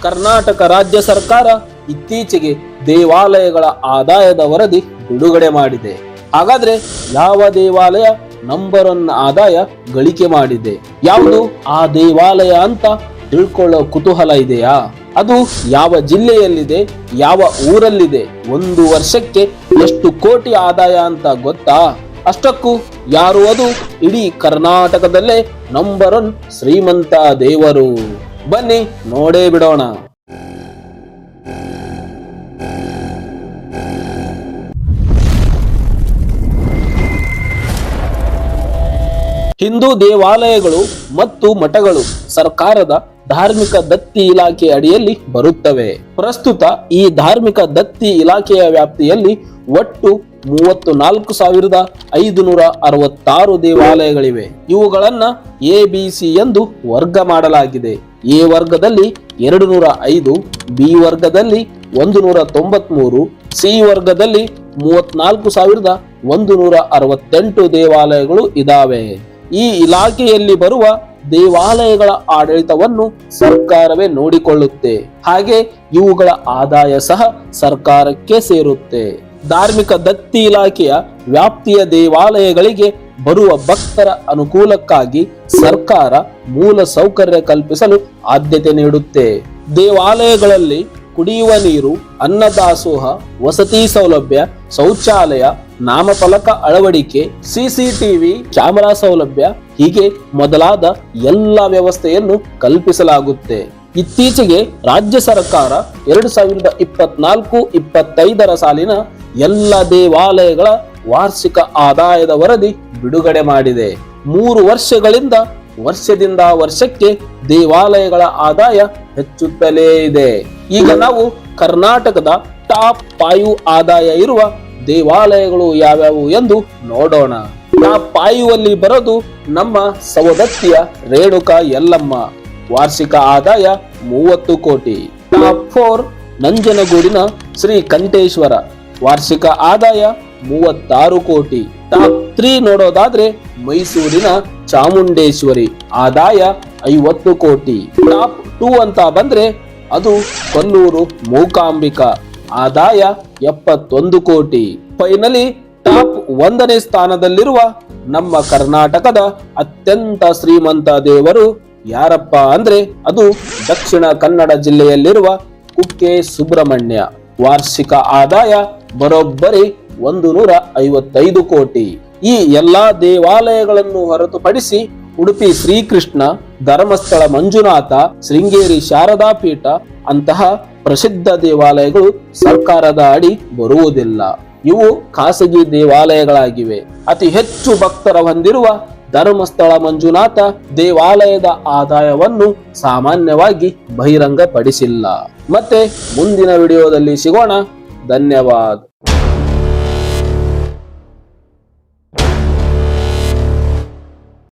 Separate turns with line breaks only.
ಕರ್ನಾಟಕ ರಾಜ್ಯ ಸರ್ಕಾರ ಇತ್ತೀಚೆಗೆ ದೇವಾಲಯಗಳ ಆದಾಯದ ವರದಿ ಬಿಡುಗಡೆ ಮಾಡಿದೆ. ಹಾಗಾದ್ರೆ ಯಾವ ದೇವಾಲಯ ನಂಬರ್ 1 ಆದಾಯ ಗಳಿಕೆ ಮಾಡಿದೆ, ಯಾವುದು ಆ ದೇವಾಲಯ ಅಂತ ತಿಳ್ಕೊಳ್ಳೋ ಕುತೂಹಲ ಇದೆಯಾ? ಅದು ಯಾವ ಜಿಲ್ಲೆಯಲ್ಲಿದೆ, ಯಾವ ಊರಲ್ಲಿದೆ, ಒಂದು ವರ್ಷಕ್ಕೆ ಎಷ್ಟು ಕೋಟಿ ಆದಾಯ ಅಂತ ಗೊತ್ತಾ? ಅಷ್ಟಕ್ಕೂ ಯಾರು ಅದು? ಇಡೀ ಕರ್ನಾಟಕದಲ್ಲೇ ನಂಬರ್ 1 ಶ್ರೀಮಂತ ದೇವರು. ಬನ್ನಿ ನೋಡೇ ಬಿಡೋಣ. ಹಿಂದೂ ದೇವಾಲಯಗಳು ಮತ್ತು ಮಠಗಳು ಸರ್ಕಾರದ ಧಾರ್ಮಿಕ ದತ್ತಿ ಇಲಾಖೆ ಅಡಿಯಲ್ಲಿ ಬರುತ್ತವೆ. ಪ್ರಸ್ತುತ ಈ ಧಾರ್ಮಿಕ ದತ್ತಿ ಇಲಾಖೆಯ ವ್ಯಾಪ್ತಿಯಲ್ಲಿ ಒಟ್ಟು 34,566 ದೇವಾಲಯಗಳಿವೆ. ಇವುಗಳನ್ನ ABC ಎಂದು ವರ್ಗ ಮಾಡಲಾಗಿದೆ. ಎ ವರ್ಗದಲ್ಲಿ 205, ಬಿ ವರ್ಗದಲ್ಲಿ 193, ಸಿ ವರ್ಗದಲ್ಲಿ 34,168 ದೇವಾಲಯಗಳು ಇದಾವೆ. ಈ ಇಲಾಖೆಯಲ್ಲಿ ಬರುವ ದೇವಾಲಯಗಳ ಆಡಳಿತವನ್ನು ಸರ್ಕಾರವೇ ನೋಡಿಕೊಳ್ಳುತ್ತೆ. ಹಾಗೆ ಇವುಗಳ ಆದಾಯ ಸಹ ಸರ್ಕಾರಕ್ಕೆ ಸೇರುತ್ತೆ. ಧಾರ್ಮಿಕ ದತ್ತಿ ಇಲಾಖೆಯ ವ್ಯಾಪ್ತಿಯ ದೇವಾಲಯಗಳಿಗೆ ಬರುವ ಭಕ್ತರ ಅನುಕೂಲಕ್ಕಾಗಿ ಸರ್ಕಾರ ಮೂಲ ಸೌಕರ್ಯ ಕಲ್ಪಿಸಲು ಆದ್ಯತೆ ನೀಡುತ್ತೆ. ದೇವಾಲಯಗಳಲ್ಲಿ ಕುಡಿಯುವ ನೀರು, ಅನ್ನದಾಸೋಹ, ವಸತಿ ಸೌಲಭ್ಯ, ಶೌಚಾಲಯ, ನಾಮಫಲಕ ಅಳವಡಿಕೆ, CCTV ಕ್ಯಾಮೆರಾ ಸೌಲಭ್ಯ ಹೀಗೆ ಮೊದಲಾದ ಎಲ್ಲ ವ್ಯವಸ್ಥೆಯನ್ನು ಕಲ್ಪಿಸಲಾಗುತ್ತೆ. ಇತ್ತೀಚೆಗೆ ರಾಜ್ಯ ಸರ್ಕಾರ 2024-25 ಸಾಲಿನ ಎಲ್ಲ ದೇವಾಲಯಗಳ ವಾರ್ಷಿಕ ಆದಾಯದ ವರದಿ ಬಿಡುಗಡೆ ಮಾಡಿದೆ. 3 ವರ್ಷಗಳಿಂದ ವರ್ಷದಿಂದ ವರ್ಷಕ್ಕೆ ದೇವಾಲಯಗಳ ಆದಾಯ ಹೆಚ್ಚುತ್ತಲೇ ಇದೆ. ಈಗ ನಾವು ಕರ್ನಾಟಕದ ಟಾಪ್ 5 ಆದಾಯ ಇರುವ ದೇವಾಲಯಗಳು ಯಾವ್ಯಾವು ಎಂದು ನೋಡೋಣ. ಟಾಪ್ 5 ಅಲ್ಲಿ ಬರೋದು ನಮ್ಮ ಸವದತ್ತಿಯ ರೇಣುಕಾ ಯಲ್ಲಮ್ಮ, ವಾರ್ಷಿಕ ಆದಾಯ 30 ಕೋಟಿ. ಟಾಪ್ 4 ನಂಜನಗೂಡಿನ ಶ್ರೀ ಕಂಠೇಶ್ವರ, ವಾರ್ಷಿಕ ಆದಾಯ 36 ಕೋಟಿ. ಟಾಪ್ 3 ನೋಡೋದಾದ್ರೆ ಮೈಸೂರಿನ ಚಾಮುಂಡೇಶ್ವರಿ, ಆದಾಯ 50 ಕೋಟಿ. ಟಾಪ್ 2 ಅಂತ ಬಂದ್ರೆ ಅದು ಕೊಲ್ಲೂರು ಮೂಕಾಂಬಿಕಾ, ಆದಾಯ 71 ಕೋಟಿ. ಫೈನಲಿ ಟಾಪ್ 1ನೇ ಸ್ಥಾನದಲ್ಲಿರುವ ನಮ್ಮ ಕರ್ನಾಟಕದ ಅತ್ಯಂತ ಶ್ರೀಮಂತ ದೇವರು ಯಾರಪ್ಪ ಅಂದ್ರೆ ಅದು ದಕ್ಷಿಣ ಕನ್ನಡ ಜಿಲ್ಲೆಯಲ್ಲಿರುವ ಕುಕ್ಕೆ ಸುಬ್ರಹ್ಮಣ್ಯ, ವಾರ್ಷಿಕ ಆದಾಯ ಬರೋಬ್ಬರಿ 155 ಕೋಟಿ. ಈ ಎಲ್ಲಾ ದೇವಾಲಯಗಳನ್ನು ಹೊರತುಪಡಿಸಿ ಉಡುಪಿ ಶ್ರೀಕೃಷ್ಣ, ಧರ್ಮಸ್ಥಳ ಮಂಜುನಾಥ, ಶೃಂಗೇರಿ ಶಾರದಾ ಪೀಠ ಅಂತಹ ಪ್ರಸಿದ್ಧ ದೇವಾಲಯಗಳು ಸರ್ಕಾರದ ಅಡಿ ಬರುವುದಿಲ್ಲ. ಇವು ಖಾಸಗಿ ದೇವಾಲಯಗಳಾಗಿವೆ. ಅತಿ ಹೆಚ್ಚು ಭಕ್ತರ ಹೊಂದಿರುವ ಧರ್ಮಸ್ಥಳ ಮಂಜುನಾಥ ದೇವಾಲಯದ ಆದಾಯವನ್ನು ಸಾಮಾನ್ಯವಾಗಿ ಬಹಿರಂಗಪಡಿಸಿಲ್ಲ. ಮತ್ತೆ ಮುಂದಿನ ವಿಡಿಯೋದಲ್ಲಿ ಸಿಗೋಣ. ಧನ್ಯವಾದ.